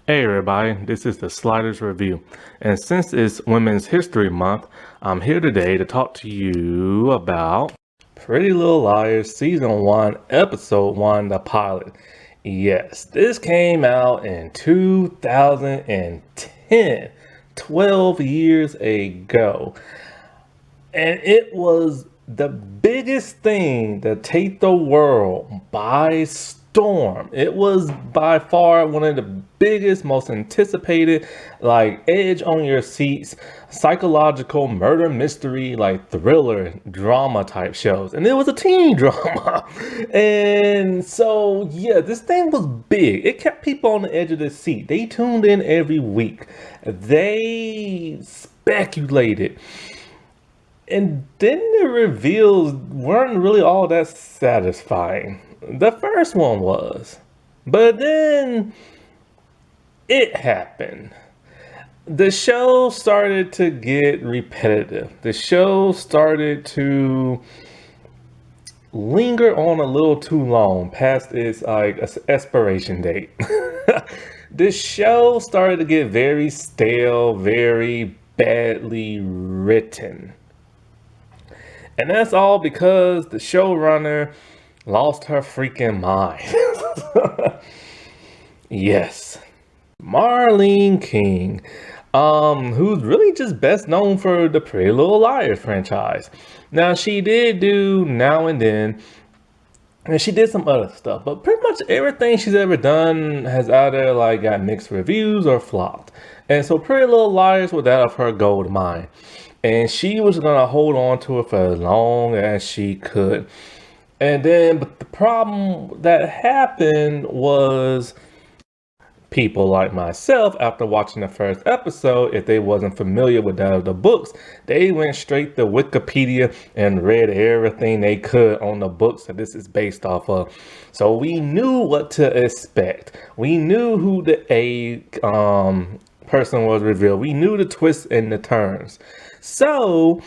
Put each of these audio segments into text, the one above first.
Hey everybody, this is the Sliders Review, and since it's Women's History Month, I'm here today to talk to you about Pretty Little Liars Season 1, Episode 1, the pilot. Yes, this came out in 2010, 12 years ago, and it was the biggest thing to take the world by storm. It was by far one of the biggest, most anticipated, like edge on your seats, psychological murder mystery, like thriller drama type shows. And it was a teen drama. And so, yeah, this thing was big. It kept people on the edge of their seat. They tuned in every week. They speculated. And then the reveals weren't really all that satisfying. The first one was. But then it happened. The show started to get repetitive. The show started to linger on a little too long past its expiration date. This show started to get very stale, very badly written. And that's all because the showrunner lost her freaking mind. Yes. Marlene King, who's really just best known for the Pretty Little Liars franchise. Now, she did do Now and Then, and she did some other stuff, but pretty much everything she's ever done has either got mixed reviews or flopped. And so Pretty Little Liars was out of her gold mine. And she was going to hold on to it for as long as she could. And then, but the problem that happened was people like myself, after watching the first episode, if they wasn't familiar with that of the books, they went straight to Wikipedia and read everything they could on the books that this is based off of. So we knew what to expect. We knew who the person was revealed. We knew the twists and the turns. So,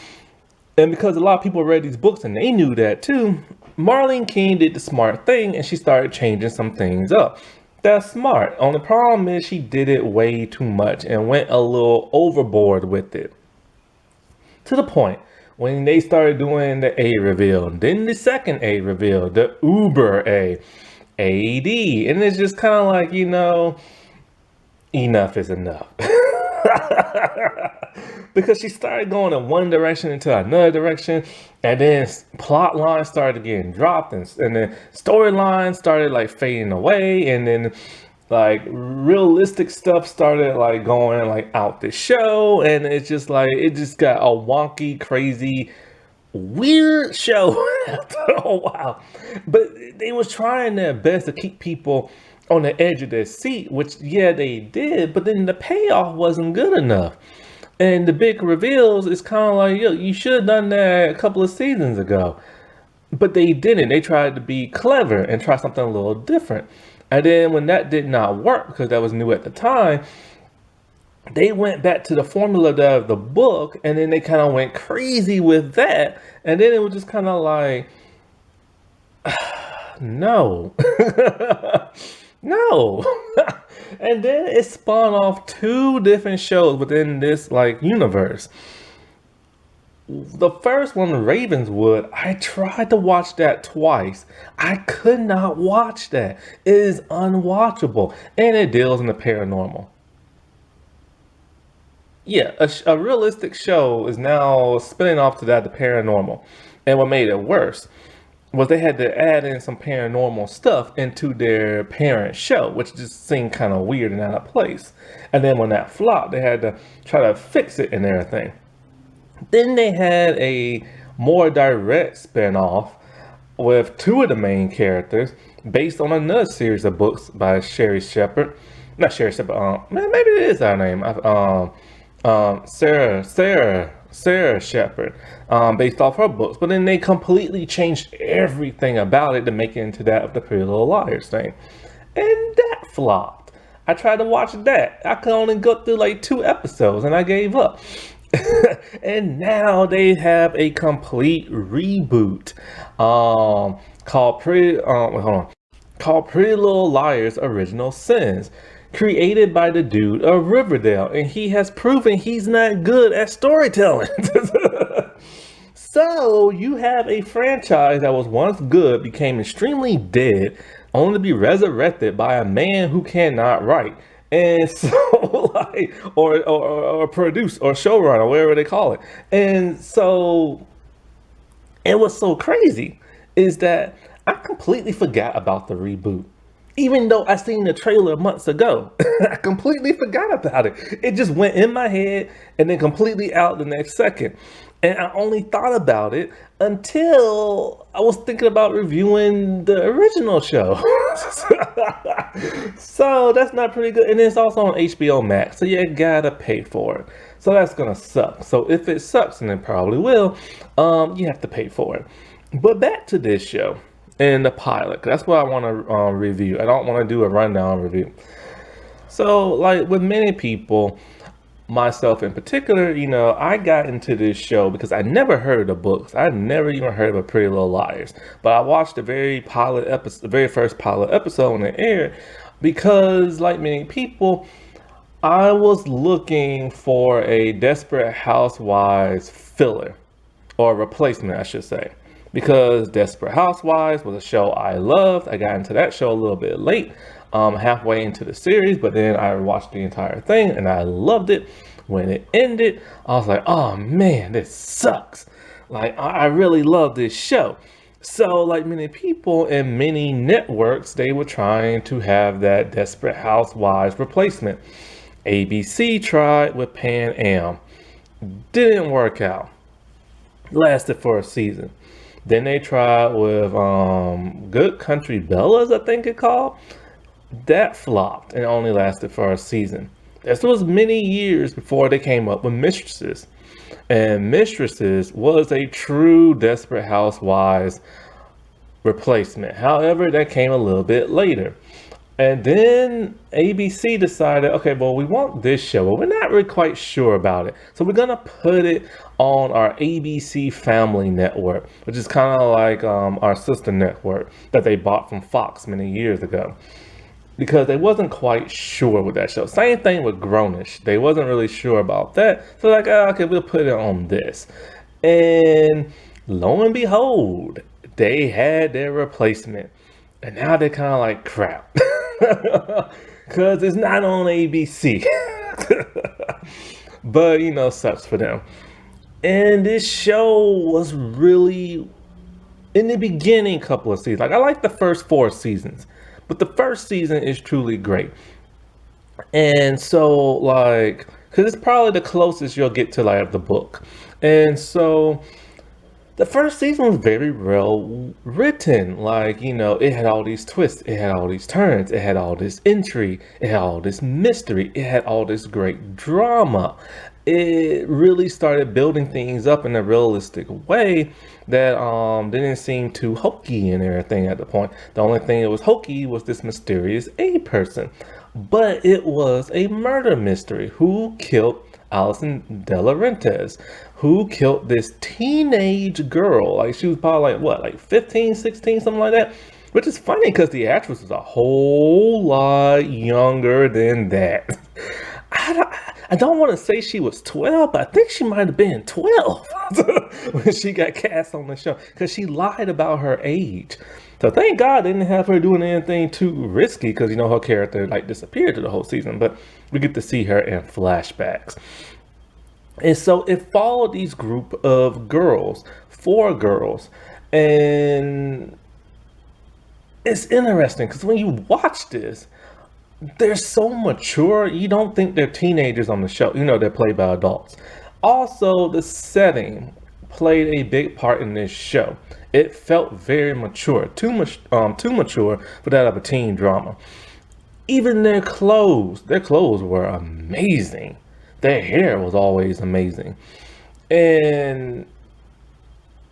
and because a lot of people read these books and they knew that too, Marlene King did the smart thing and she started changing some things up. That's smart. Only problem is she did it way too much and went a little overboard with it. To the point when they started doing the A reveal, then the second A reveal, the Uber A, AD. And it's just kind of like, enough is enough. Because she started going in one direction into another direction, and then plot lines started getting dropped, and then storylines started fading away, and then realistic stuff started going out the show, and it's just it just got a wonky, crazy, weird show after a while. But they was trying their best to keep people on the edge of their seat, which yeah, they did, but then the payoff wasn't good enough. And the big reveals is kind of you should have done that a couple of seasons ago. But they didn't. They tried to be clever and try something a little different. And then when that did not work, because that was new at the time, they went back to the formula of the book, and then they kind of went crazy with that. And then it was just kind of no. No. And then it spawned off two different shows within this universe. The first one, Ravenswood, I tried to watch that twice. I could not watch that. It is unwatchable. And it deals in the paranormal. Yeah, a realistic show is now spinning off to that, the paranormal. And what made it worse was they had to add in some paranormal stuff into their parent show, which just seemed kind of weird and out of place. And then when that flopped, they had to try to fix it and everything. Then they had a more direct spin-off with two of the main characters based on another series of books by Sherry Shepard. Not Sherry Shepard, maybe it is our name. Sarah Shepard, based off her books, but then they completely changed everything about it to make it into that of the Pretty Little Liars thing, and that flopped. I tried to watch that. I could only go through 2 episodes, and I gave up. And now they have a complete reboot, called Pretty Little Liars Original Sins. created by the dude of Riverdale, and he has proven he's not good at storytelling. So you have a franchise that was once good, became extremely dead, only to be resurrected by a man who cannot write. And so, like, or produce or showrunner, whatever they call it. And so, and what's so crazy is that I completely forgot about the reboot. Even though I seen the trailer months ago, I completely forgot about it. It just went in my head and then completely out the next second. And I only thought about it until I was thinking about reviewing the original show. So that's not pretty good. And it's also on HBO Max, so you gotta pay for it. So that's gonna suck. So if it sucks, and it probably will, you have to pay for it. But back to this show and the pilot. That's what I want to review. I don't want to do a rundown review. So, like with many people, myself in particular, I got into this show because I never heard of the books. I never even heard of a Pretty Little Liars. But I watched the very first pilot episode when it aired because, like many people, I was looking for a Desperate Housewives filler, or replacement, I should say. Because Desperate Housewives was a show I loved. I got into that show a little bit late, halfway into the series, but then I watched the entire thing and I loved it. When it ended, I was like, oh man, this sucks. Like, I really love this show. So, like many people and many networks, they were trying to have that Desperate Housewives replacement. ABC tried with Pan Am. Didn't work out. Lasted for a season. Then they tried with Good Country Bellas, I think it called. That flopped and only lasted for a season. This was many years before they came up with Mistresses. And Mistresses was a true Desperate Housewives replacement. However, that came a little bit later. And then ABC decided, okay, well, we want this show, but we're not really quite sure about it. So we're going to put it on our ABC Family Network, which is kind of like our sister network that they bought from Fox many years ago. Because they wasn't quite sure with that show. Same thing with Grownish. They wasn't really sure about that. So like, okay, we'll put it on this. And lo and behold, they had their replacement. And now they're kind of like crap. Because it's not on ABC. But, sucks for them. And this show was really, in the beginning couple of seasons, like I like the first 4 seasons. But the first season is truly great. And so, like, because it's probably the closest you'll get to, like, the book. And so, the first season was very well written. Like, it had all these twists. It had all these turns. It had all this intrigue. It had all this mystery. It had all this great drama. It really started building things up in a realistic way that didn't seem too hokey and everything at the point. The only thing that was hokey was this mysterious A person. But it was a murder mystery. Who killed Alison De Laurentiis? Who killed this teenage girl? Like, she was probably like 15, 16, something like that. Which is funny because the actress was a whole lot younger than that. I don't want to say she was 12, but I think she might have been 12 when she got cast on the show because she lied about her age. So thank God they didn't have her doing anything too risky because, her character disappeared through the whole season, but we get to see her in flashbacks. And so it followed these group of girls, 4 girls, and it's interesting because when you watch this, they're so mature, you don't think they're teenagers on the show. They're played by adults. Also, the setting played a big part in this show. It felt very mature, too mature for that of a teen drama. Even their clothes were amazing. Their hair was always amazing. And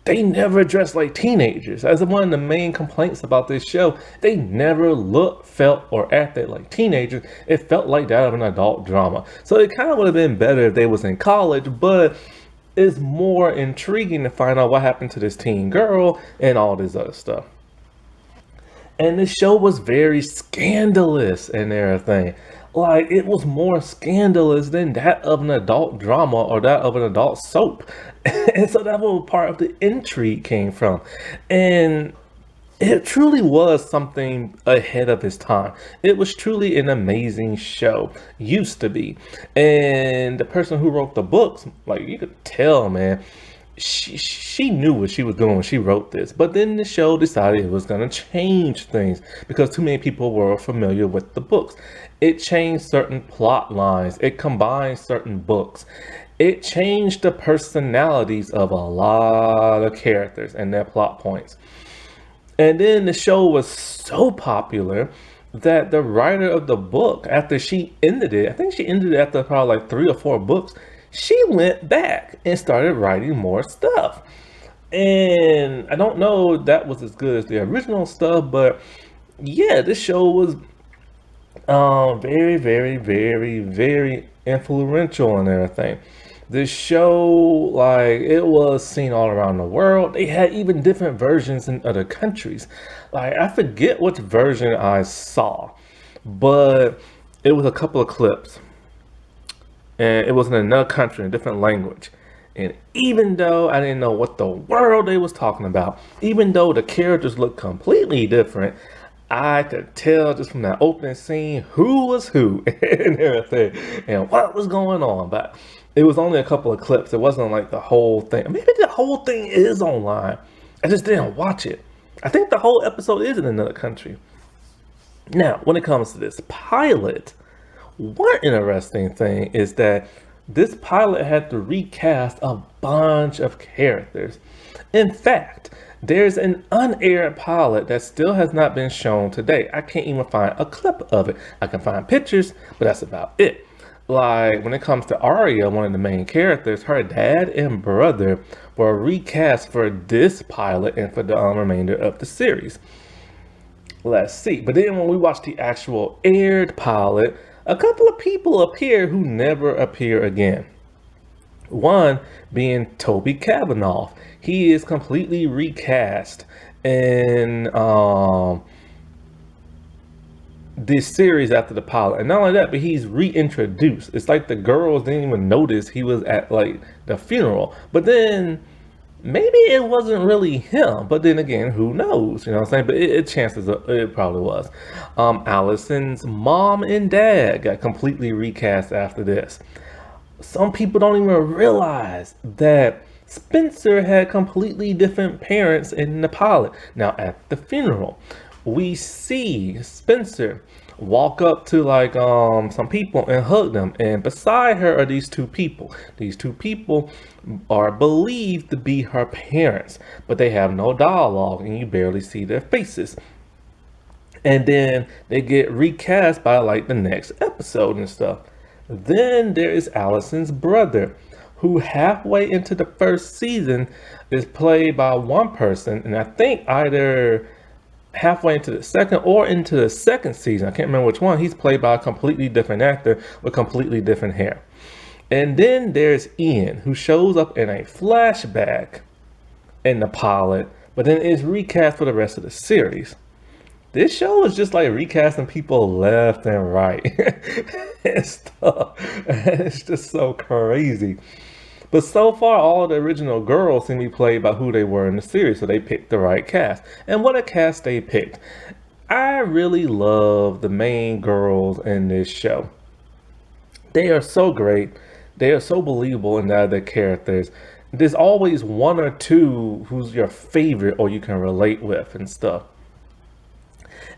they never dressed like teenagers. That's one of the main complaints about this show. They never looked, felt, or acted like teenagers. It felt like that of an adult drama. So it kind of would have been better if they was in college, but it's more intriguing to find out what happened to this teen girl and all this other stuff. And this show was very scandalous and everything. Like, it was more scandalous than that of an adult drama or that of an adult soap. And so that was part of the intrigue came from. And it truly was something ahead of its time. It was truly an amazing show. Used to be. And the person who wrote the books, like, you could tell, man, she knew what she was doing when she wrote this. But then the show decided it was going to change things because too many people were familiar with the books. It changed certain plot lines. It combined certain books. It changed the personalities of a lot of characters and their plot points. And then the show was so popular that the writer of the book, after she ended it, I think she ended it after probably like 3 or 4 books, she went back and started writing more stuff. And I don't know if that was as good as the original stuff, but yeah, this show was very, very, very, very influential and everything. This show, like, it was seen all around the world. They had even different versions in other countries. Like, I forget which version I saw, but it was a couple of clips, and it was in another country, in a different language. And even though I didn't know what the world they was talking about, even though the characters looked completely different, I could tell just from that opening scene who was who and everything and what was going on. But it was only a couple of clips. It wasn't like the whole thing. Maybe the whole thing is online. I just didn't watch it. I think the whole episode is in another country. Now, when it comes to this pilot, one interesting thing is that this pilot had to recast a bunch of characters. In fact, there's an unaired pilot that still has not been shown today. I can't even find a clip of it. I can find pictures, but that's about it. Like, when it comes to Arya, one of the main characters, her dad and brother were recast for this pilot and for the remainder of the series. Let's see. But then when we watch the actual aired pilot, a couple of people appear who never appear again. One being Toby Cavanaugh. He is completely recast in this series after the pilot. And not only that, but he's reintroduced. It's like the girls didn't even notice he was at like the funeral. But then maybe it wasn't really him. But then again, who knows? You know what I'm saying? But chances are it probably was. Allison's mom and dad got completely recast after this. Some people don't even realize that Spencer had completely different parents in the pilot. Now, at the funeral, we see Spencer walk up to like some people and hug them, and beside her are these 2 people. These 2 people are believed to be her parents, but they have no dialogue and you barely see their faces. And then they get recast by like the next episode and stuff. Then there is Allison's brother, who halfway into the first season is played by one person, and I think either halfway into the second or into the second season, I can't remember which one, he's played by a completely different actor with completely different hair. And then there's Ian, who shows up in a flashback in the pilot, but then is recast for the rest of the series. This show is just like recasting people left and right and stuff. It's just so crazy. But so far, all of the original girls seem to be played by who they were in the series, so they picked the right cast. And what a cast they picked. I really love the main girls in this show. They are so great. They are so believable in their characters. There's always 1 or 2 who's your favorite or you can relate with and stuff.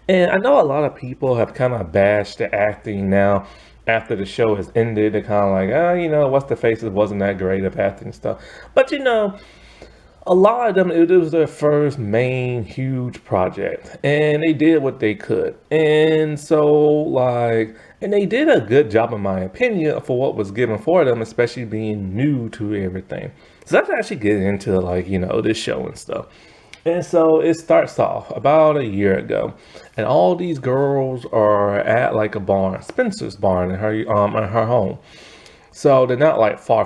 And I know a lot of people have kind of bashed the acting now after the show has ended. They're kind of like, what's the faces wasn't that great of acting stuff. But a lot of them, it was their first main huge project, and they did what they could. And so and they did a good job, in my opinion, for what was given for them, especially being new to everything. So let's actually get into this show and stuff. And so it starts off about a year ago, and all these girls are at like a barn, Spencer's barn, in her home. So they're not like far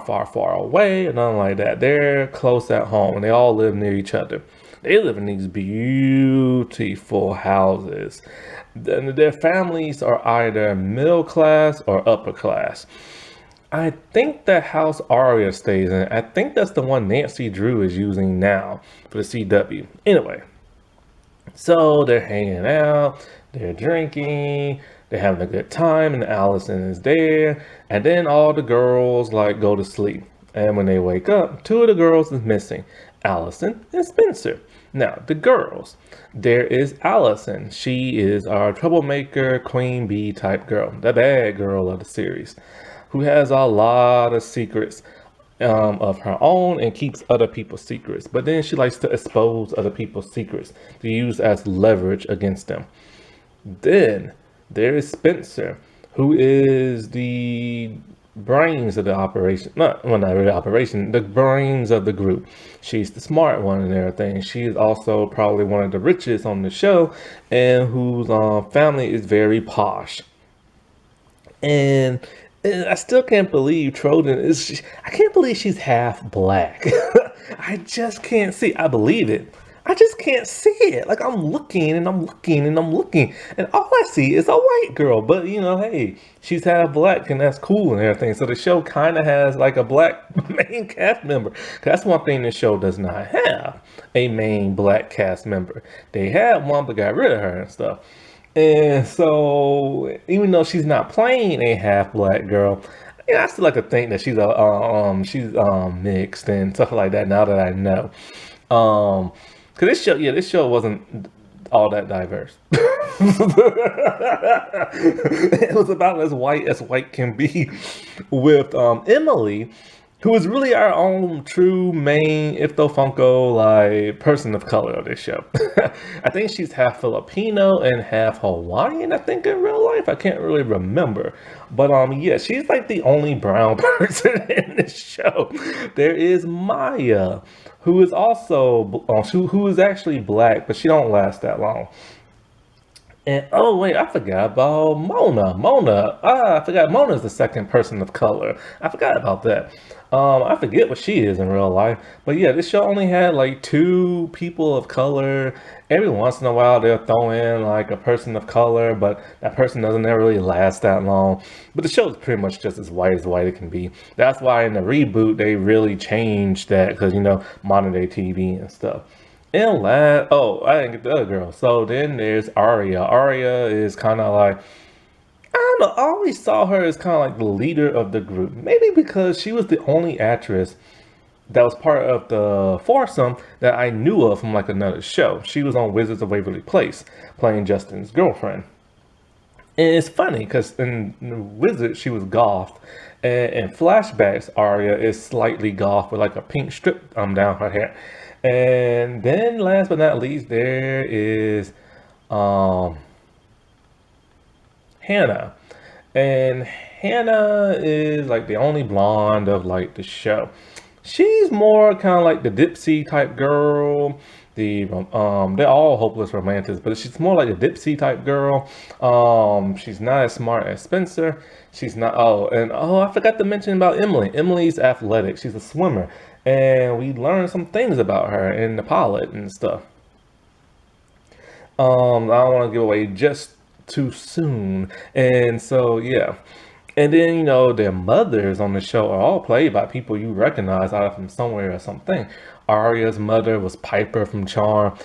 away or nothing like that. They're close at home, and they all live near each other. They live in these beautiful houses. Their families are either middle class or upper class. I think the house Arya stays in, I think that's the one Nancy Drew is using now for the CW. Anyway, so they're hanging out, they're drinking, they're having a good time, and Allison is there. And then all the girls like go to sleep. And when they wake up, two of the girls is missing, Allison and Spencer. Now, the girls. There is Allison. She is our troublemaker, queen bee type girl, the bad girl of the series, who has a lot of secrets of her own and keeps other people's secrets. But then she likes to expose other people's secrets to use as leverage against them. Then there is Spencer, who is the brains of the operation. Not really operation, the brains of the group. She's the smart one and everything. She is also probably one of the richest on the show and whose family is very posh. And I still can't believe Trojan is. I can't believe she's half black. I just can't see. I believe it. I just can't see it. Like I'm looking and I'm looking and I'm looking, and all I see is a white girl. But you know, hey, she's half black and that's cool and everything. So the show kind of has like a black main cast member. That's one thing the show does not have: a main black cast member. They had one but got rid of her and stuff. And so, even though she's not playing a half black girl, I still like to think that she's mixed and stuff like that. Now that I know, because this show wasn't all that diverse. It was about as white can be, with Emily, who is really our own true main Ifto Funko like person of color of this show. I think she's half Filipino and half Hawaiian, I think, in real life. I can't really remember. But yeah, she's like the only brown person in this show. There is Maya, who is also who is actually black, but she don't last that long. And oh wait, I forgot about Mona. I forgot Mona's the second person of color. I forgot about that. I forget what she is in real life. But yeah, this show only had like two people of color. Every once in a while they'll throw in like a person of color, but that person doesn't ever really last that long. But the show is pretty much just as white it can be. That's why in the reboot they really changed that, because you know, modern day TV and stuff. And I didn't get the other girl. So then there's Arya. Arya is kind of like, I don't know, I always saw her as kind of like the leader of the group. Maybe because she was the only actress that was part of the foursome that I knew of from like another show. She was on Wizards of Waverly Place, playing Justin's girlfriend. And it's funny because in Wizards she was goth, and in flashbacks Arya is slightly goth with like a pink strip down her hair. And then last but not least, there is Hannah. And Hannah is like the only blonde of like the show. She's more kind of like the Dipsy type girl. They're all hopeless romantics, but she's more like a Dipsy type girl. She's not as smart as Spencer. She's not. I forgot to mention about Emily. Emily's athletic. She's a swimmer, and we learned some things about her in the pilot and stuff. I don't want to give away just too soon, and so yeah. And then, you know, their mothers on the show are all played by people you recognize either from somewhere or something. Arya's mother was Piper from Charm.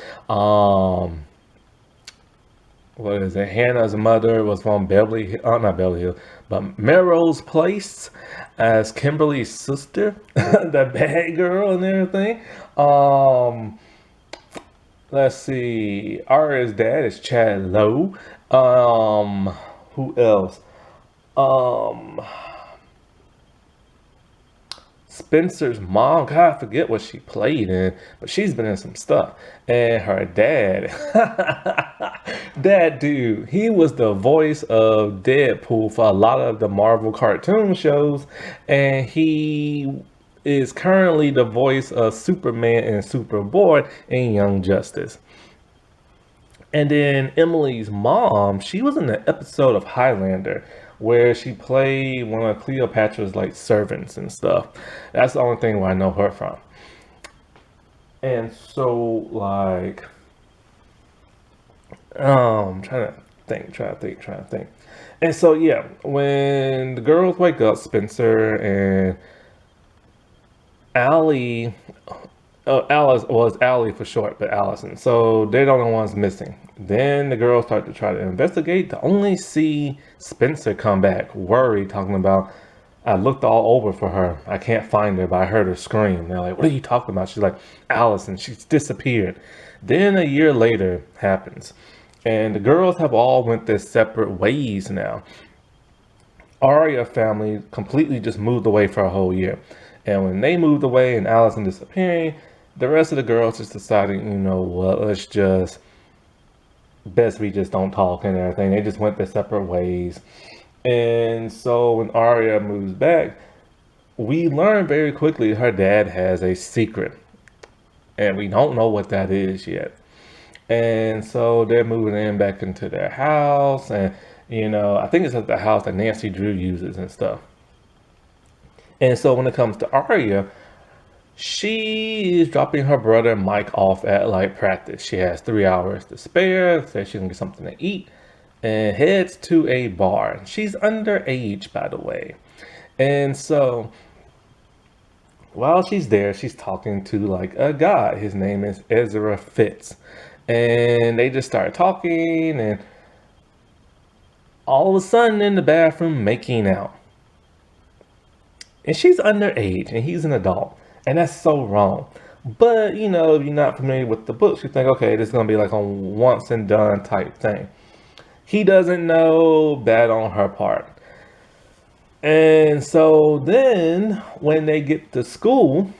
What is it? Hannah's mother was from not Beverly Hills, but Melrose Place as Kimberly's sister, the bad girl and everything. Let's see. Arya's dad is Chad Lowe. Who else? Spencer's mom, God, I forget what she played in, but she's been in some stuff. And her dad, that dude, he was the voice of Deadpool for a lot of the Marvel cartoon shows, and he is currently the voice of Superman and Superboy in Young Justice. And then Emily's mom, she was in the episode of Highlander where she played one of Cleopatra's like servants and stuff. That's the only thing where I know her from. And so, like, trying to think. And so, yeah, when the girls wake up, Spencer and Allie, Alice was Allie for short, but Allison. So they're the only ones missing. Then the girls start to try to investigate to only see Spencer come back, worried, talking about, I looked all over for her. I can't find her, but I heard her scream. They're like, what are you talking about? She's like, Allison, she's disappeared. Then a year later happens. And the girls have all went their separate ways now. Arya family completely just moved away for a whole year. And when they moved away and Allison disappearing, the rest of the girls just decided, you know what, let's just, best we just don't talk and everything. They just went their separate ways. And so when Arya moves back, we learn very quickly her dad has a secret. And we don't know what that is yet. And so they're moving in back into their house. And, you know, I think it's at the house that Nancy Drew uses and stuff. And so when it comes to Arya, she is dropping her brother Mike off at like practice. She has 3 hours to spare, says she can get something to eat, and heads to a bar. She's underage, by the way. And so while she's there, she's talking to like a guy. His name is Ezra Fitz. And they just start talking, and all of a sudden in the bathroom making out. And she's underage and he's an adult. And that's so wrong. But, you know, if you're not familiar with the books, you think, okay, this is going to be like a once and done type thing. He doesn't know, bad on her part. And so then when they get to school,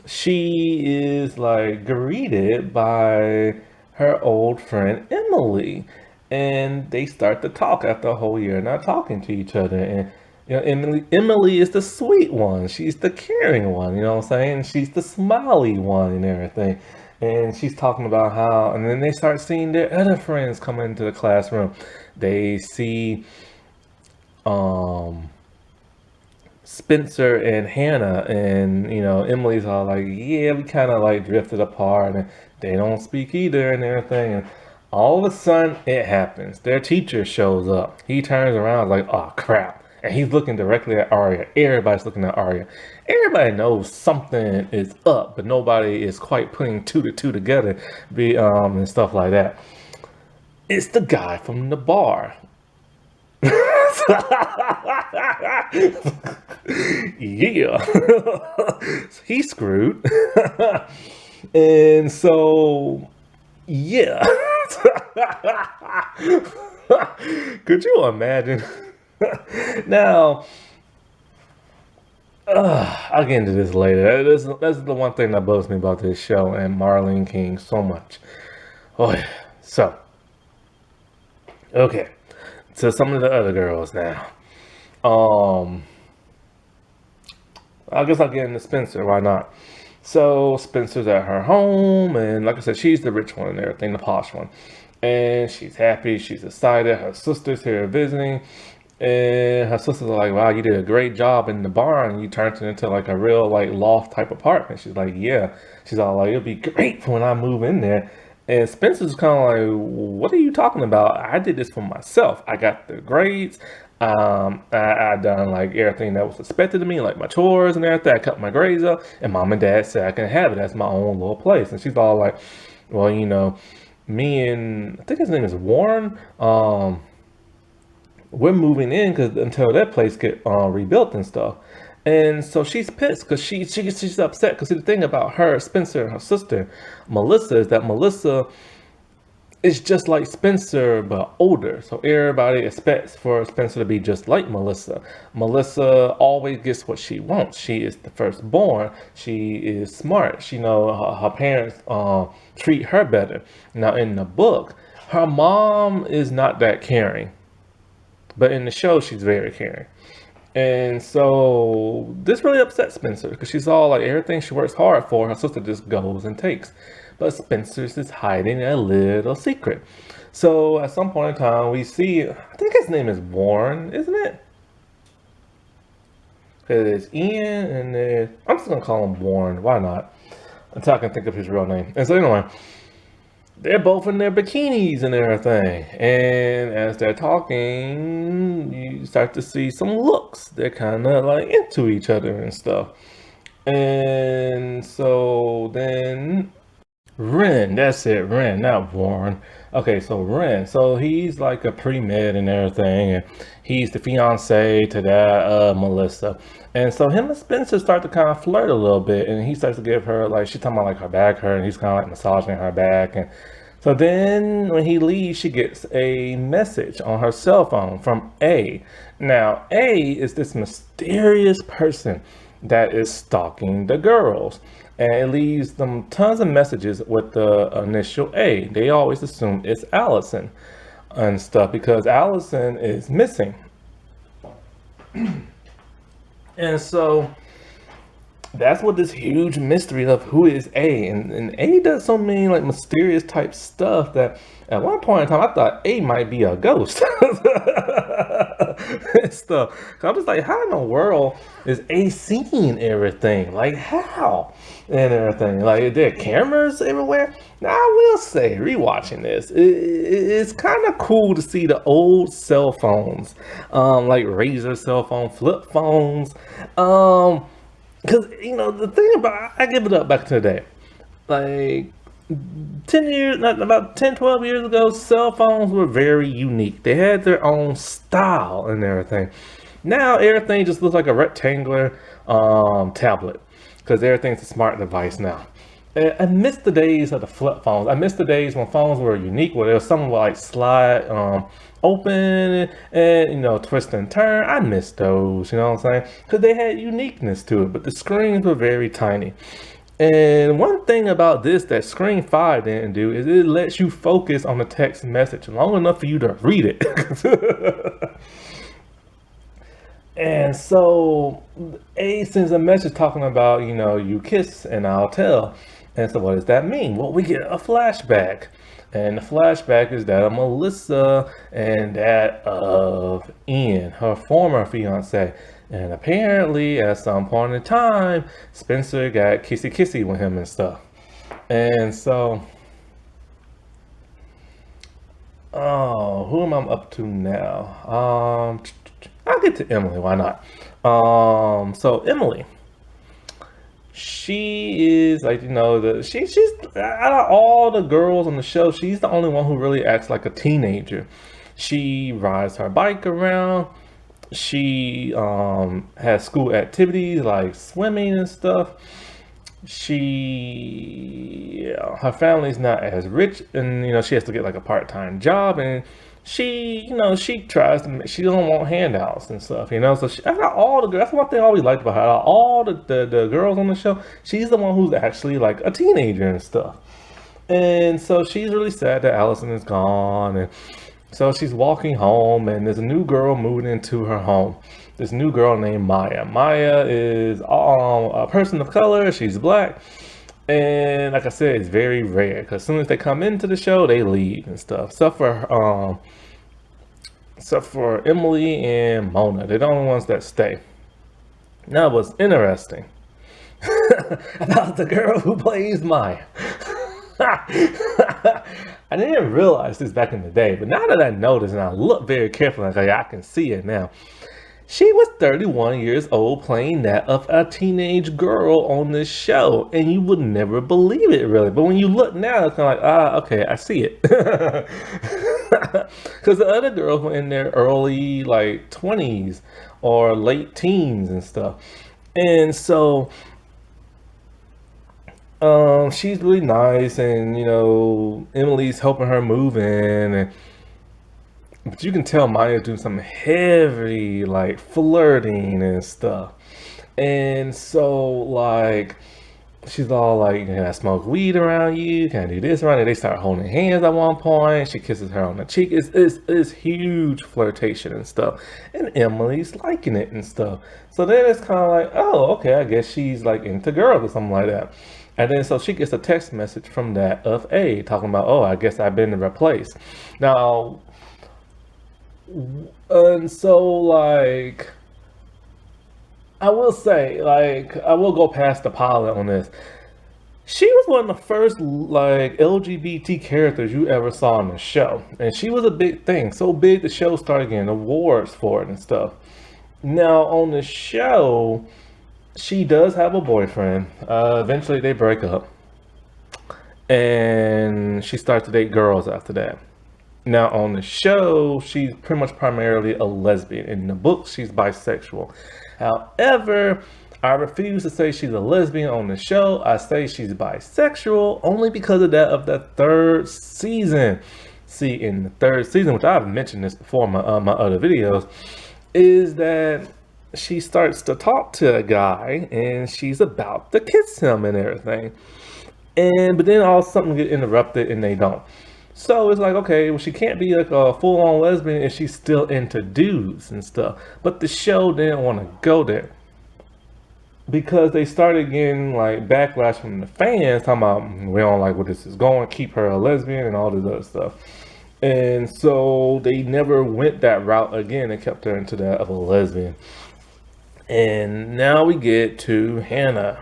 she is like greeted by her old friend Emily. And they start to talk after a whole year not talking to each other. And you know, Emily is the sweet one. She's the caring one, you know what I'm saying? She's the smiley one and everything. And she's talking about how, and then they start seeing their other friends come into the classroom. They see um Spencer and Hannah, and you know, Emily's all like, yeah, we kind of like drifted apart, and they don't speak either and everything. And all of a sudden it happens. Their teacher shows up. He turns around like, oh crap. And he's looking directly at Arya. Everybody's looking at Arya. Everybody knows something is up, but nobody is quite putting two to two together, and stuff like that. It's the guy from the bar. Yeah. He's screwed. And so, yeah. Could you imagine? Now, I'll get into this later. That's the one thing that bugs me about this show and Marlene King so much. Oh, yeah. So, okay. So some of the other girls now. Um, I guess I'll get into Spencer. Why not? So Spencer's at her home, and like I said, she's the rich one and everything, the posh one. And she's happy, she's excited. Her sister's here visiting, and her sisters are like, "Wow, you did a great job in the barn. You turned it into like a real like loft type apartment." She's like, "Yeah." She's all like, "It'll be great for when I move in there." And Spencer's kind of like, "What are you talking about? I did this for myself. I got the grades. I done like everything that was expected of me, like my chores and everything. I cut my grades up, and mom and dad said I can have it as my own little place." And she's all like, "Well, you know, me and I think his name is Warren. We're moving in because until that place get rebuilt and stuff." And so she's pissed because she's upset because the thing about her, Spencer, and her sister, Melissa, is that Melissa is just like Spencer but older. So everybody expects for Spencer to be just like Melissa. Melissa always gets what she wants. She is the firstborn. She is smart. She know her parents treat her better. Now in the book, her mom is not that caring. But in the show, she's very caring. And so this really upsets Spencer because she's all like everything she works hard for, her sister just goes and takes. But Spencer's is hiding a little secret. So at some point in time, we see, I think his name is Warren, isn't it? There's Ian and I'm just going to call him Warren. Why not? until I can think of his real name. And so anyway, they're both in their bikinis and everything. And as they're talking, you start to see some looks. They're kind of like into each other and stuff. And so then Ren, that's it, Ren, not Warren. Okay, so Ren, so he's like a pre-med and everything, and he's the fiance to that Melissa. And so him and Spencer start to kind of flirt a little bit, and he starts to give her like she's talking about like her back hurt, and he's kind of like massaging her back, and so then when he leaves, she gets a message on her cell phone from A. Now A is this mysterious person that is stalking the girls. And it leaves them tons of messages with the initial A. They always assume it's Allison and stuff because Allison is missing. And so that's what this huge mystery of who is A. And A does so many like mysterious type stuff that at one point in time I thought A might be a ghost. And stuff. So I'm just like, how in the world is A seeing everything? Like how? And everything. Like, are there cameras everywhere? Now, I will say, rewatching this, it's kind of cool to see the old cell phones, like Razor cell phone, flip phones. Because, you know, the thing about, I give it up back to the day. Like, 10 years, not about 10, 12 years ago, cell phones were very unique. They had their own style and everything. Now, everything just looks like a rectangular tablet because everything's a smart device now. And I miss the days of the flip phones. I miss the days when phones were unique, where there was something like slide open and, you know, twist and turn. I miss those, you know what I'm saying? Because they had uniqueness to it, but the screens were very tiny. And one thing about this that Screen 5 didn't do is it lets you focus on the text message long enough for you to read it. And so A sends a message talking about, you know, you kiss and I'll tell. And so what does that mean? Well, we get a flashback. And the flashback is that of Melissa and that of Ian, her former fiance. And apparently at some point in time, Spencer got kissy kissy with him and stuff. And so, oh, who am I up to now? I'll get to Emily, why not? So Emily, she is like, you know, she's out of all the girls on the show, she's the only one who really acts like a teenager. She rides her bike around. She has school activities like swimming and stuff. Her family's not as rich, and you know she has to get like a part-time job, and she tries to. She don't want handouts and stuff, you know. So out of all the girls, that's one thing I always liked about her. Out of all the girls on the show, she's the one who's actually like a teenager and stuff. And so she's really sad that Allison is gone, and so she's walking home, and there's a new girl moving into her home. This new girl named Maya. Maya is a person of color. She's black. And like I said, it's very rare because as soon as they come into the show, they leave and stuff. Except for Emily and Mona. They're the only ones that stay. Now, what's interesting about the girl who plays Maya. I didn't realize this back in the day, but now that I notice and I look very carefully, like I can see it now. She was 31 years old playing that of a teenage girl on this show, and you would never believe it really. But when you look now, it's kind of like, okay, I see it. Because the other girls were in their early like 20s or late teens and stuff. And so she's really nice, and you know, Emily's helping her move in, and but you can tell Maya's doing some heavy like flirting and stuff. And so like she's all like, can I smoke weed around you? Can I do this around you? They start holding hands at one point. She kisses her on the cheek. It's huge flirtation and stuff. And Emily's liking it and stuff. So then it's kind of like, oh, okay, I guess she's like into girls or something like that. And then so she gets a text message from that of A talking about, oh, I guess I've been replaced. Now, and so like, I will say, like, I will go past the pilot on this. She was one of the first like LGBT characters you ever saw on the show, and she was a big thing. So big the show started getting awards for it and stuff. Now on the show, she does have a boyfriend. Eventually they break up, and she starts to date girls after that. Now on the show, she's pretty much primarily a lesbian. In the book, she's bisexual. However, I refuse to say she's a lesbian on the show. I say she's bisexual only because of that third season. See, in the third season, which I've mentioned this before in my other videos, is that she starts to talk to a guy and she's about to kiss him and everything. But then all of a sudden get interrupted and they don't. So it's like, okay, well, she can't be like a full-on lesbian if she's still into dudes and stuff. But the show didn't want to go there because they started getting like backlash from the fans talking about we don't like where this is going, keep her a lesbian and all this other stuff. And so they never went that route again. They kept her into that of a lesbian. And now we get to Hannah.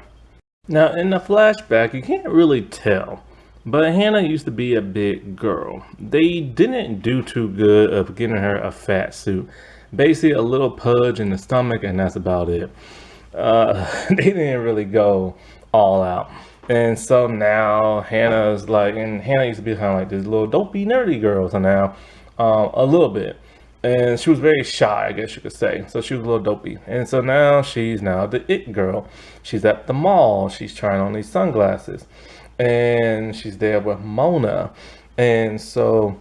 Now in the flashback, you can't really tell, but Hannah used to be a big girl. They didn't do too good of getting her a fat suit. Basically a little pudge in the stomach and that's about it. They didn't really go all out. And so now Hannah's like, and Hannah used to be kind of like this little dopey nerdy girl, so now a little bit. And she was very shy, I guess you could say. So she was a little dopey. And so now she's now the it girl. She's at the mall. She's trying on these sunglasses. And she's there with Mona. And so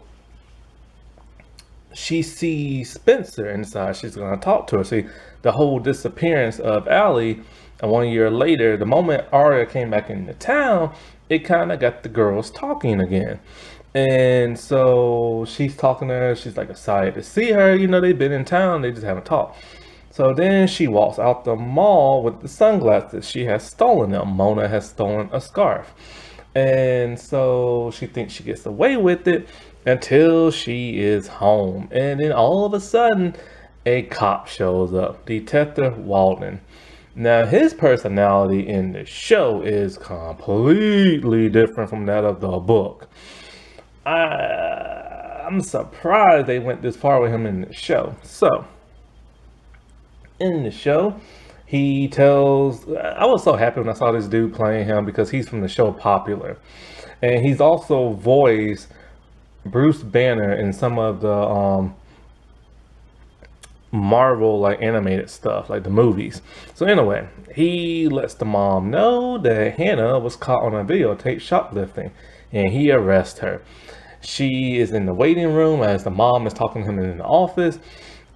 she sees Spencer inside. She's going to talk to her. See, the whole disappearance of Allie, and 1 year later, the moment Arya came back into town, it kind of got the girls talking again. And so she's talking to her. She's like excited to see her. You know, they've been in town. They just haven't talked. So then she walks out the mall with the sunglasses. She has stolen them. Mona has stolen a scarf. And so she thinks she gets away with it until she is home. And then all of a sudden, a cop shows up, Detective Walden. Now, his personality in the show is completely different from that of the book. I'm surprised they went this far with him in the show. So, in the show, he tells, I was so happy when I saw this dude playing him because he's from the show Popular. And he's also voiced Bruce Banner in some of the Marvel like animated stuff, like the movies. So anyway, he lets the mom know that Hannah was caught on a videotape shoplifting and he arrests her. She is in the waiting room as the mom is talking to him in the office,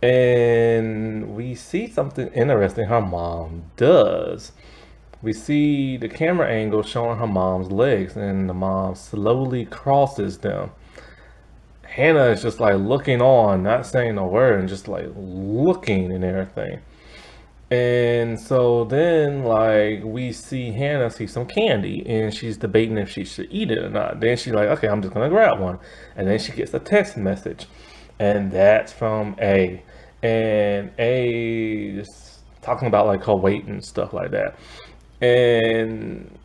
and we see something interesting her mom does. We see the camera angle showing her mom's legs and the mom slowly crosses them. Hannah is just like looking on, not saying a word, and just like looking and everything. And so then like we see Hannah see some candy and she's debating if she should eat it or not. Then she's like, okay, I'm just gonna grab one. And then she gets a text message, and that's from A. And A is talking about like her weight and stuff like that. And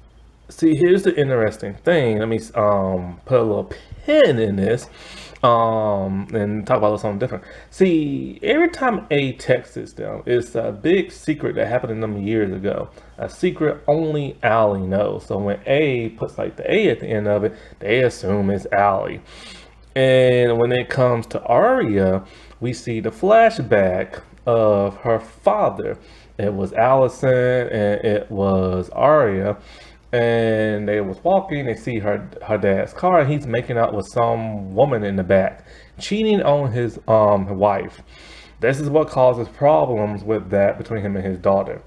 see, here's the interesting thing. Let me put a little pin in this and talk about something different. See, every time A texts them, it's a big secret that happened to them years ago. A secret only Allie knows. So when A puts like the A at the end of it, they assume it's Allie. And when it comes to Arya, we see the flashback of her father. It was Allison and it was Arya. And they was walking, they see her dad's car, and he's making out with some woman in the back, cheating on his wife. This is what causes problems with that between him and his daughter.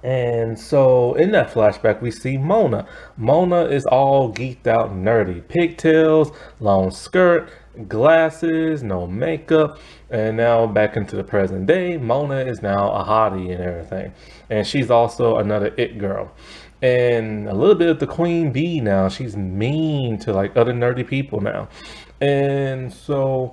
And so in that flashback, we see Mona. Mona is all geeked out nerdy. Pigtails, long skirt, glasses, no makeup. And now back into the present day, Mona is now a hottie and everything. And she's also another it girl. And a little bit of the queen bee now. She's mean to like other nerdy people now. And so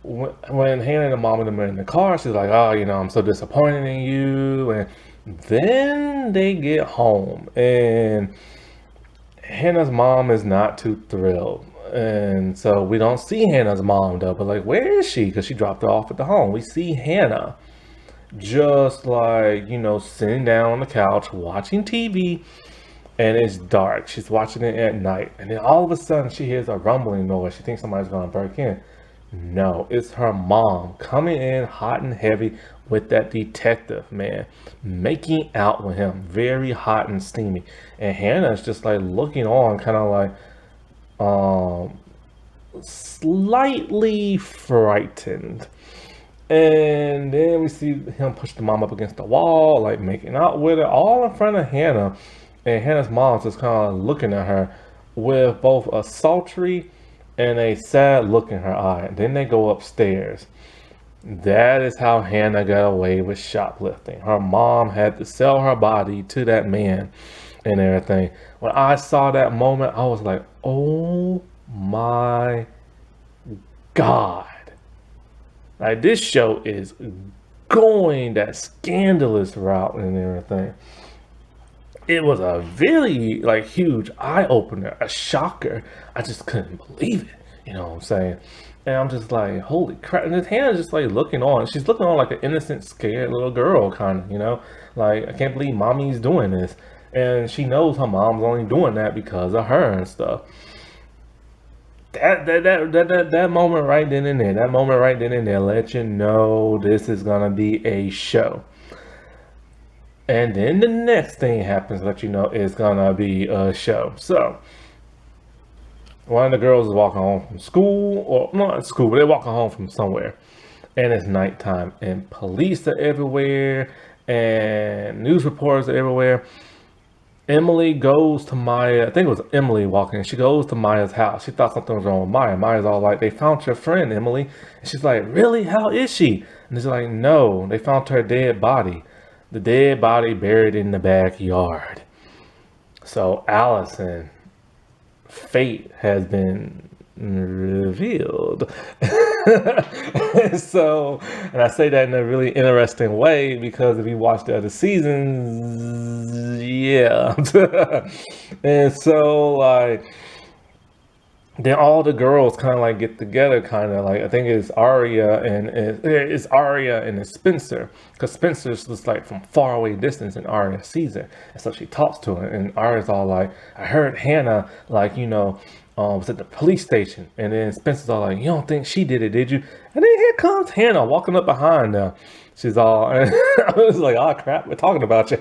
when Hannah and the mom and them are in the car, she's like, oh, you know, I'm so disappointed in you. And Then they get home, and Hannah's mom is not too thrilled. And so we don't see Hannah's mom though, but like, where is she? Because she dropped her off at the home. We see Hannah just like, sitting down on the couch watching TV, and it's dark. She's watching it at night. And then all of a sudden she hears a rumbling noise. She thinks somebody's gonna break in. No, it's her mom coming in hot and heavy with that detective, man, making out with him, very hot and steamy. And Hannah's just like looking on, kind of like slightly frightened. And then we see him push the mom up against the wall, like making out with her, all in front of Hannah. And Hannah's mom's just kind of looking at her with both a sultry and a sad look in her eye. And then they go upstairs. That is how Hannah got away with shoplifting. Her mom had to sell her body to that man and everything. When I saw that moment, I was like, oh my God. Like, this show is going that scandalous route and everything. It was a very like huge eye opener, a shocker. I just couldn't believe it. You know what I'm saying? And I'm just like, holy crap. And his hand is just like looking on. She's looking on like an innocent, scared little girl, kind of, like, I can't believe mommy's doing this. And she knows her mom's only doing that because of her and stuff. That moment right then and there, let you know this is gonna be a show. And then the next thing happens, let you know it's gonna be a show. So one of the girls is walking home from school, or not at school, but they're walking home from somewhere, and it's nighttime, and police are everywhere, and news reporters are everywhere. Emily goes to Maya. I think it was Emily walking. She goes to Maya's house. She thought something was wrong with Maya. Maya's all like, they found your friend, Emily. And she's like, really? How is she? And she's like, no, they found her dead body. The dead body buried in the backyard. So Allison, fate has been revealed. So, and I say that in a really interesting way because if you watch the other seasons, yeah. And so like then all the girls kind of like get together, kind of like, I think it's Arya and it's Spencer, because Spencer's just like from far away distance and Arya sees her, and so she talks to her, and Arya's all like, I heard Hannah like was at the police station, and then Spencer's all like, you don't think she did it, did you? And then here comes Hannah walking up behind her. She's all, I was like, oh crap, we're talking about you.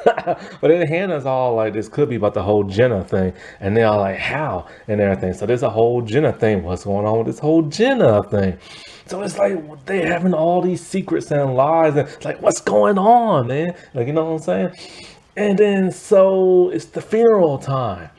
But then Hannah's all like, this could be about the whole Jenna thing. And they're all like, how? And everything. So there's a whole Jenna thing. What's going on with this whole Jenna thing? So it's like, they're having all these secrets and lies. And it's like, what's going on, man? Like, you know what I'm saying? And then, so it's the funeral time.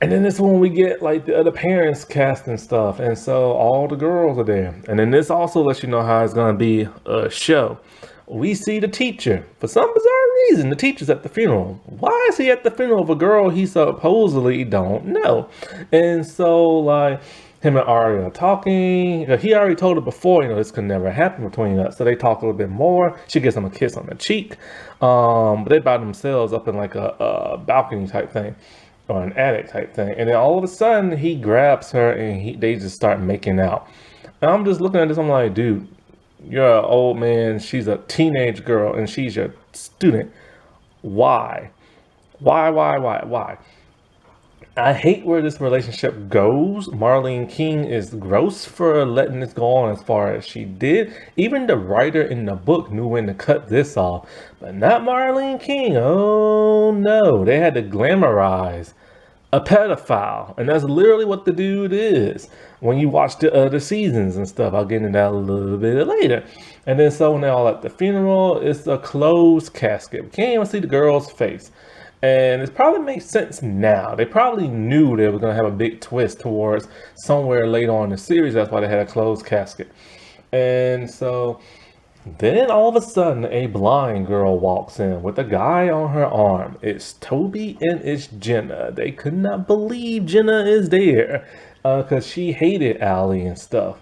And then this when we get like the other parents cast and stuff. And so all the girls are there. And then this also lets you know how it's going to be a show. We see the teacher. For some bizarre reason, the teacher's at the funeral. Why is he at the funeral of a girl he supposedly don't know? And so like him and Arya are talking. He already told her before, this could never happen between us. So they talk a little bit more. She gives him a kiss on the cheek. But they by themselves up in like a balcony type thing, or an attic type thing. And then all of a sudden he grabs her and they just start making out. And I'm just looking at this, I'm like, dude, you're an old man, she's a teenage girl, and she's your student. Why? Why? I hate where this relationship goes. Marlene King is gross for letting this go on as far as she did. Even the writer in the book knew when to cut this off, but not Marlene King. Oh no, they had to glamorize a pedophile, and that's literally what the dude is when you watch the other seasons and stuff. I'll get into that a little bit later. And then so when they're all at the funeral, it's a closed casket. We can't even see the girl's face. And it probably makes sense now. They probably knew they were going to have a big twist towards somewhere later on in the series. That's why they had a closed casket. And so then all of a sudden, a blind girl walks in with a guy on her arm. It's Toby and it's Jenna. They could not believe Jenna is there because she hated Allie and stuff.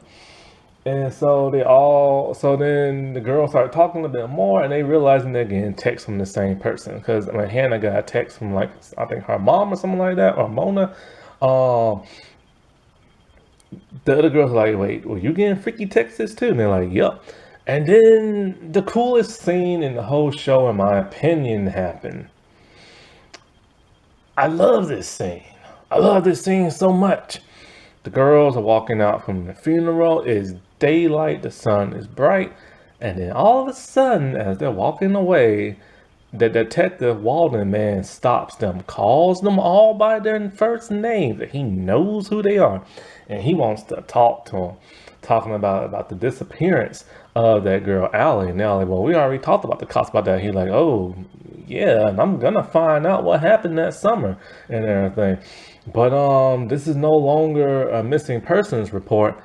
And so then the girls start talking a bit more, and they realizing they're getting texts from the same person. Because when Hannah got a text from like I think her mom or something like that, or Mona, um, the other girls are like, "Wait, were you getting freaky texts too?" And they're like, "Yup." And then the coolest scene in the whole show, in my opinion, happened. I love this scene. I love this scene so much. The girls are walking out from the funeral. It's daylight. The sun is bright. And then all of a sudden, as they're walking away, the detective Walden man stops them, calls them all by their first names. That he knows who they are. And he wants to talk to them, talking about the disappearance of that girl, Allie. And they're like, well, we already talked about the cops about that. He's like, oh, yeah, and I'm gonna find out what happened that summer and everything. But this is no longer a missing persons report,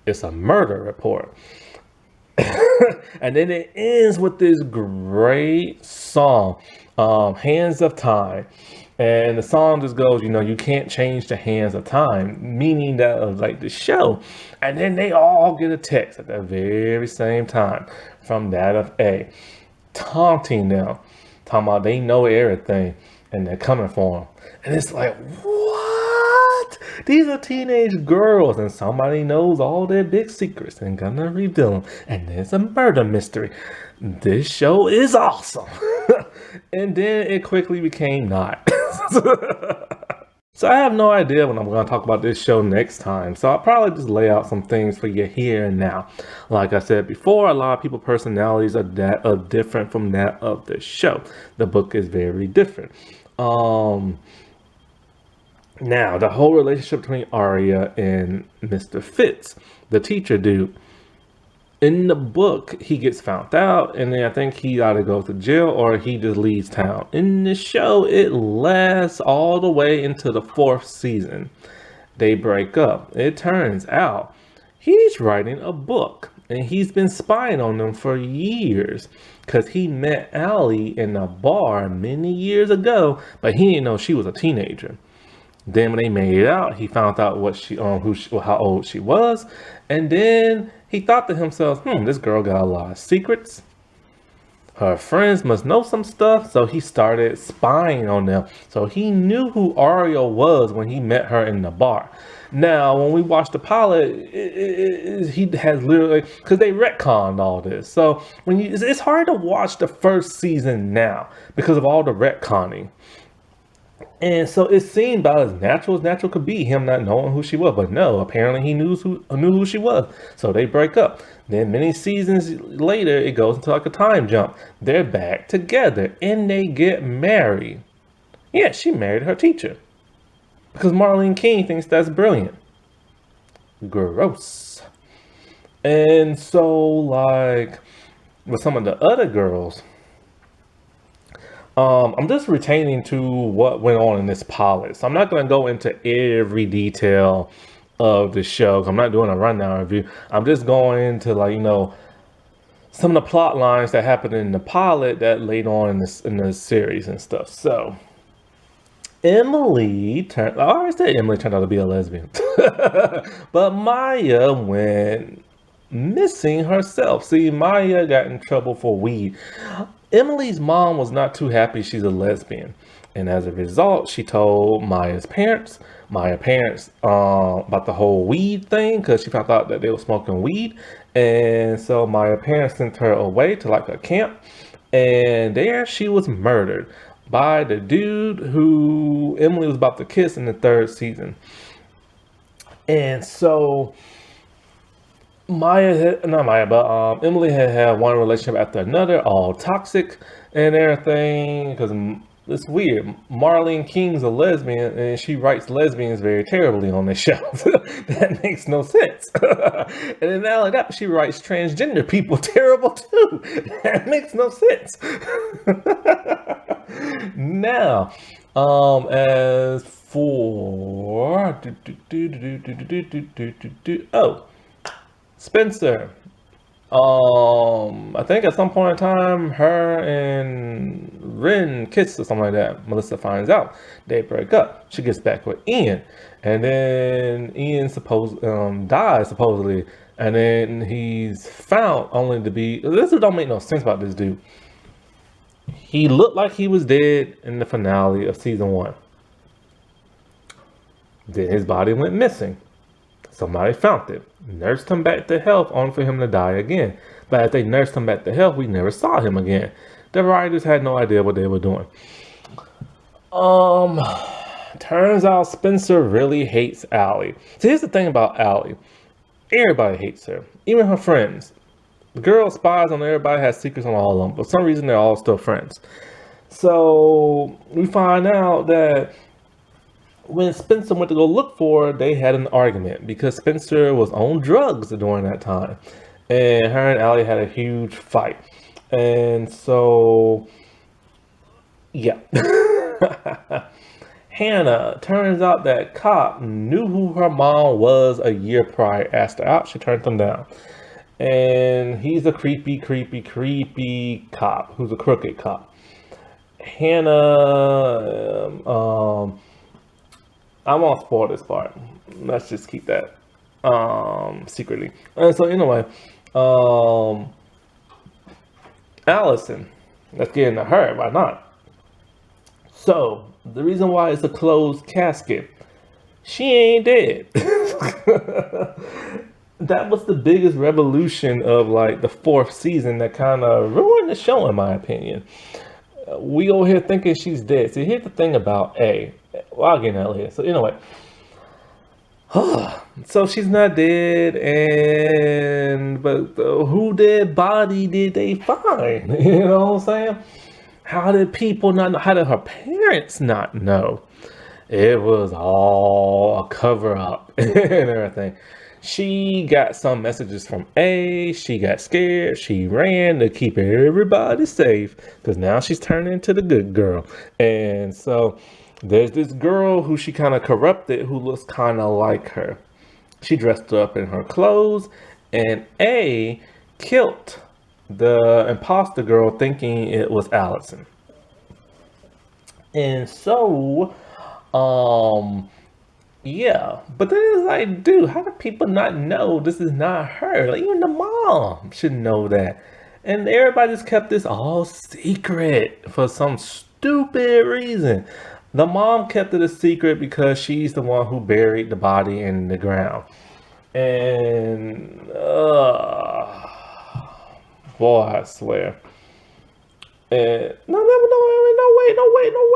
it's a murder report. And then it ends with this great song, Hands of Time. And the song just goes, you know, you can't change the hands of time, meaning that of like the show. And then they all get a text at the very same time from that of A, taunting them, talking about they know everything and they're coming for them. And it's like, what? These are teenage girls and somebody knows all their big secrets and gonna reveal them. And there's a murder mystery. This show is awesome. And then it quickly became not. So I have no idea when I'm going to talk about this show next time. So I'll probably just lay out some things for you here and now. Like I said before, a lot of people's personalities are different from that of the show. The book is very different. Now, the whole relationship between Arya and Mr. Fitz, the teacher dude, in the book, he gets found out, and then I think he either goes to jail or he just leaves town. In the show, it lasts all the way into the 4th season. They break up. It turns out he's writing a book, and he's been spying on them for years because he met Allie in a bar many years ago, but he didn't know she was a teenager. Then when they made it out, he found out how old she was, and then he thought to himself, this girl got a lot of secrets. Her friends must know some stuff, so he started spying on them. So he knew who Arya was when he met her in the bar. Now, when we watched the pilot, he has literally, because they retconned all this. So it's hard to watch the first season now because of all the retconning. And so it seemed about as natural could be, him not knowing who she was. But no, apparently he knew who she was. So they break up. Then many seasons later, it goes into like a time jump. They're back together and they get married. Yeah, she married her teacher. Because Marlene King thinks that's brilliant. Gross. And so like with some of the other girls, I'm just retaining to what went on in this pilot. So I'm not going to go into every detail of the show. I'm not doing a rundown review. I'm just going into some of the plot lines that happened in the pilot that later on in the series and stuff. So I already said Emily turned out to be a lesbian. But Maya went missing herself. See, Maya got in trouble for weed. Emily's mom was not too happy she's a lesbian, and as a result, she told Maya's parents about the whole weed thing because she found out that they were smoking weed, and so Maya's parents sent her away to like a camp, and there she was murdered by the dude who Emily was about to kiss in the 3rd season. And so Emily had one relationship after another, all toxic and everything, because it's weird. Marlene King's a lesbian, and she writes lesbians very terribly on this show. That makes no sense. And then not only that, she writes transgender people terrible too. That makes no sense. Now, as for Spencer. I think at some point in time, her and Ren kissed or something like that. Melissa finds out. They break up. She gets back with Ian. And then Ian dies supposedly And then he's found only to be, this don't make no sense about this dude. He looked like he was dead in the finale of season 1. Then his body went missing. Somebody found it, nursed him back to health, only for him to die again. But as they nursed him back to health, we never saw him again. The writers had no idea what they were doing. Turns out Spencer really hates Allie. So here's the thing about Allie. Everybody hates her, even her friends. The girl spies on everybody, has secrets on all of them. But for some reason, they're all still friends. So we find out that when Spencer went to go look for her, they had an argument because Spencer was on drugs during that time. And her and Allie had a huge fight. And so, yeah. Hannah, turns out that cop knew who her mom was a year prior, asked her out, she turned him down. And he's a creepy cop who's a crooked cop. Hannah, I won't spoil this part. Let's just keep that secretly. And so anyway, Allison, let's get into her, why not? So, the reason why it's a closed casket, she ain't dead. That was the biggest revolution of like the 4th season that kind of ruined the show, in my opinion. We over here thinking she's dead. See, here's the thing about A. Well, I'll get into that later. So anyway, so she's not dead, but who dead body did they find? You know what I'm saying? How did people not know? How did her parents not know? It was all a cover up and everything. She got some messages from A. She got scared. She ran to keep everybody safe because now she's turning into the good girl. And so there's this girl who she kind of corrupted who looks kind of like her. She dressed up in her clothes, and A killed the imposter girl thinking it was Allison. And so, yeah, but then it's like, dude, how do people not know this is not her? Like, even the mom should know that. And everybody just kept this all secret for some stupid reason. The mom kept it a secret because she's the one who buried the body in the ground. And, boy, I swear. And, no,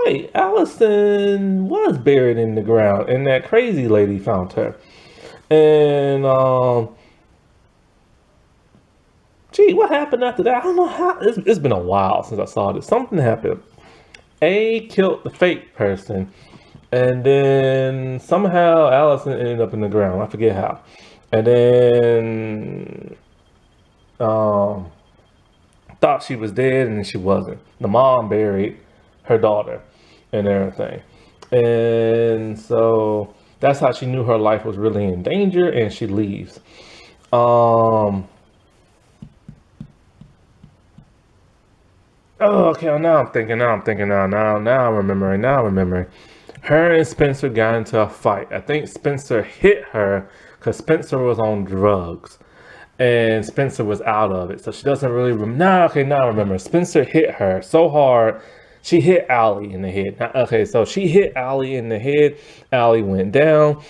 wait. Allison was buried in the ground, and that crazy lady found her. And, gee, what happened after that? I don't know how. It's been a while since I saw this. Something happened. A killed the fake person, and then somehow Allison ended up in the ground. I forget how. And then thought she was dead, and she wasn't. The mom buried her daughter and everything. And so that's how she knew her life was really in danger, and she leaves. Oh, okay, now I'm thinking, now I'm remembering. Her and Spencer got into a fight. I think Spencer hit her because Spencer was on drugs. And Spencer was out of it. So she doesn't really now I remember. Spencer hit her so hard, she hit Allie in the head. Okay, so she hit Allie in the head. Allie went down.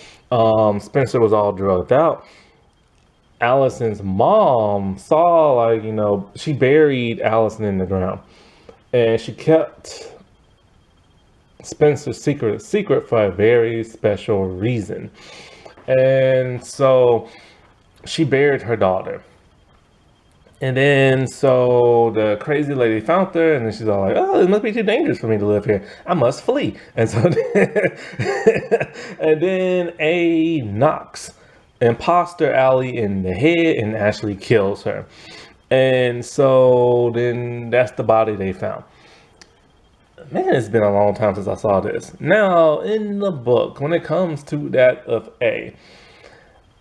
Spencer was all drugged out. Allison's mom saw, like, she buried Allison in the ground. And she kept Spencer's secret for a very special reason. And so she buried her daughter. And then so the crazy lady found her, and then she's all like, oh, it must be too dangerous for me to live here. I must flee. And so and then A knocks imposter Allie in the head and actually kills her. And so then that's the body they found. Man, it's been a long time since I saw this. Now, in the book, when it comes to that of A,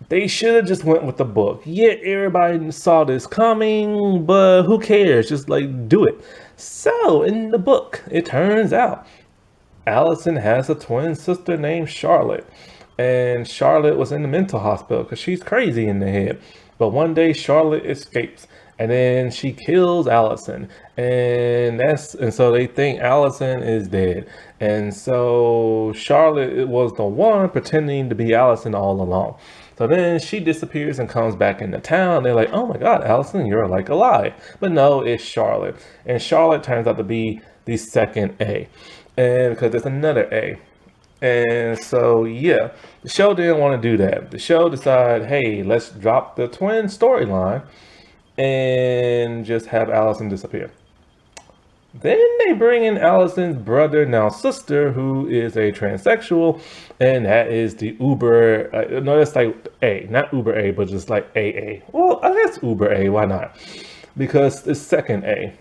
they should have just went with the book. Yeah, everybody saw this coming, but who cares? Just like do it. So in the book, it turns out Allison has a twin sister named Charlotte. And Charlotte was in the mental hospital because she's crazy in the head. But one day Charlotte escapes, and then she kills Allison, and so they think Allison is dead. And so Charlotte was the one pretending to be Allison all along. So then she disappears and comes back into town. They're like, oh my God, Allison, you're like alive. But no, it's Charlotte. And Charlotte turns out to be the second A. And because there's another A. And so, yeah, the show didn't want to do that. The show decided, hey, let's drop the twin storyline and just have Allison disappear. Then they bring in Allison's brother, now sister, who is a transsexual, and that is the Uber, no, that's like A, not Uber A, but just like AA. Well, I guess Uber A, why not? Because it's second A.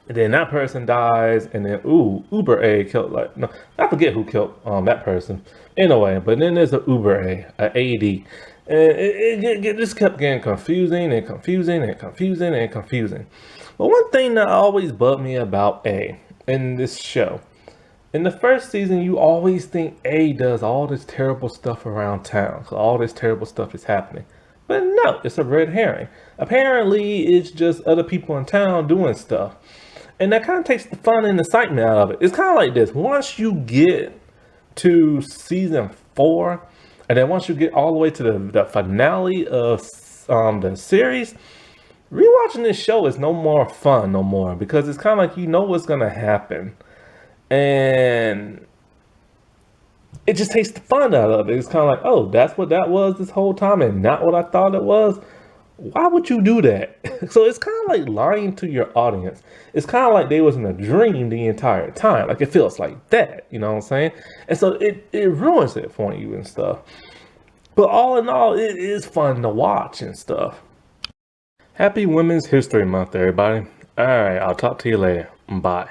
And then that person dies, and then, Uber A killed, like, no, I forget who killed that person. Anyway, but then there's a Uber A, a AD. And it just kept getting confusing and confusing and confusing and confusing. But one thing that always bugged me about A in this show, in the first season, you always think A does all this terrible stuff around town. So all this terrible stuff is happening. But no, it's a red herring. Apparently, it's just other people in town doing stuff. And that kind of takes the fun and excitement out of it. It's kind of like this. Once you get to season 4, and then once you get all the way to the finale of the series, rewatching this show is no more fun no more, because it's kind of like you know what's going to happen. And it just takes the fun out of it. It's kind of like, oh, that's what that was this whole time and not what I thought it was. Why would you do that? So it's kind of like lying to your audience. It's kind of like they was in a dream the entire time. Like it feels like that, you know what I'm saying? And so it ruins it for you and stuff. But all in all, it is fun to watch and stuff. Happy Women's History Month, everybody. All right, I'll talk to you later. Bye.